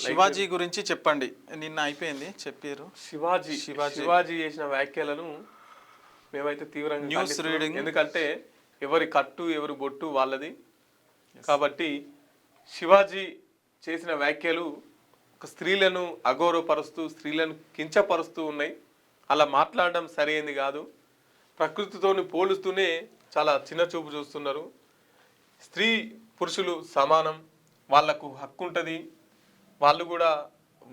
శివాజీ గురించి చెప్పండి. నిన్న అయిపోయింది చెప్పారు. శివాజీ చేసిన వ్యాఖ్యలను మేమైతే తీవ్రంగా న్యూస్ రీడింగ్. ఎందుకంటే ఎవరి కట్టు ఎవరి బొట్టు వాళ్ళది. కాబట్టి శివాజీ చేసిన వ్యాఖ్యలు ఒక స్త్రీలను అగౌరవపరుస్తూ స్త్రీలను కించపరుస్తూ ఉన్నాయి. అలా మాట్లాడడం సరైనది కాదు. ప్రకృతితోని పోలుస్తూనే చాలా చిన్న చూపు చూస్తున్నారు. స్త్రీ పురుషులు సమానం, వాళ్లకు హక్కు ఉంటుంది. వాళ్ళు కూడా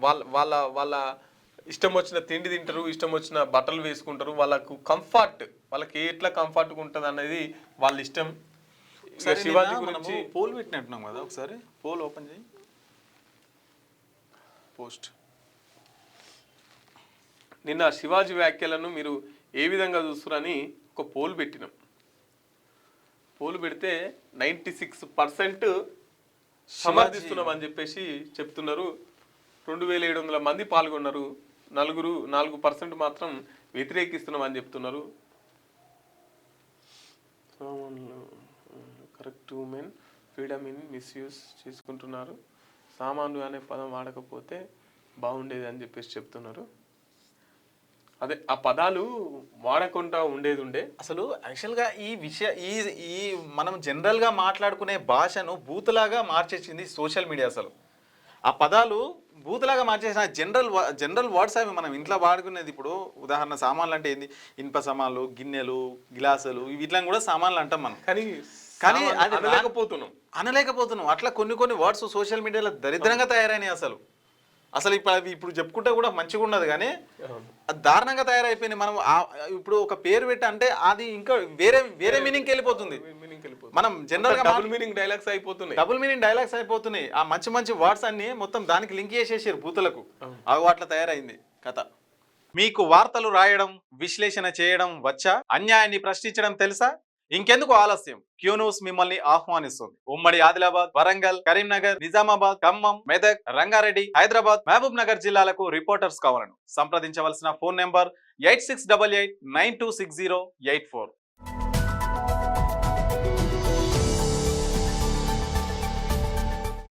వాళ్ళ వాళ్ళ వాళ్ళ ఇష్టం వచ్చిన తిండి తింటారు, ఇష్టం వచ్చిన బట్టలు వేసుకుంటారు. వాళ్ళకు కంఫర్ట్, వాళ్ళకి ఎట్లా కంఫర్ట్గా ఉంటుంది అనేది వాళ్ళ ఇష్టం. శివాజీ గురించి పోల్ పెట్టినట్టున్నాం కదా, ఒకసారి పోల్ ఓపెన్ చేయి. పోస్ట్ నిన్న శివాజీ వ్యాఖ్యలను మీరు ఏ విధంగా చూస్తున్నారని ఒక పోల్ పెట్టినాం. పోల్ పెడితే 96% సమర్థిస్తున్నాం అని చెప్పేసి చెప్తున్నారు. 2700 మంది పాల్గొన్నారు. 4% మాత్రం వ్యతిరేకిస్తున్నాం అని చెప్తున్నారు. Correct women freedom in misuse చేసుకుంటున్నారు. సామాన్లు అనే పదం వాడకపోతే బాగుండేది అని చెప్పేసి చెప్తున్నారు. అదే ఆ పదాలు వాడకుండా ఉండేది. అసలు యాక్చువల్గా ఈ మనం జనరల్గా మాట్లాడుకునే భాషను బూతులాగా మార్చేసింది సోషల్ మీడియా. అసలు ఆ పదాలు బూతులాగా మార్చేసిన జనరల్ వర్డ్స్ అవి మనం ఇంట్లో వాడుకునేది. ఇప్పుడు ఉదాహరణ సామాన్లు అంటే ఏంది, ఇనుప సామాన్లు, గిన్నెలు, గిలాసులు, వీటిని కూడా సామాన్లు అంటాం మనం. కానీ అనలేకపోతున్నాం. అట్లా కొన్ని వర్డ్స్ సోషల్ మీడియాలో దరిద్రంగా తయారైనాయి. అసలు ఇప్పుడు చెప్పుకుంటే కూడా మంచిగా ఉండదు, కానీ దారుణంగా తయారైపోయినాయి. మనం ఇప్పుడు ఒక పేరు పెట్టి అంటే అది ఇంకా వేరే మీనింగ్కి వెళ్ళిపోతుంది. మనం జనరల్ గా డబుల్ మీనింగ్ డైలాగ్స్ అయిపోతున్నాయి. ఆ మంచి వర్డ్స్ అన్ని మొత్తం దానికి లింక్ చేసేసారు బూతులకు. అట్లా తయారైంది కథ. మీకు వార్తలు రాయడం, విశ్లేషణ చేయడం వచ్చా? అన్యాయాన్ని ప్రశ్నించడం తెలుసా? ఇంకెందుకు ఆలస్యం? క్యూ న్యూస్ మిమ్మల్ని ఆహ్వానిస్తుంది. ఉమ్మడి ఆదిలాబాద్, వరంగల్, కరీంనగర్, నిజామాబాద్, ఖమ్మం, మెదక్, రంగారెడ్డి, హైదరాబాద్, మహబూబ్ నగర్ జిల్లాలకు రిపోర్టర్స్ కావాలను సంప్రదించవలసిన ఫోన్ నెంబర్ 8688926084.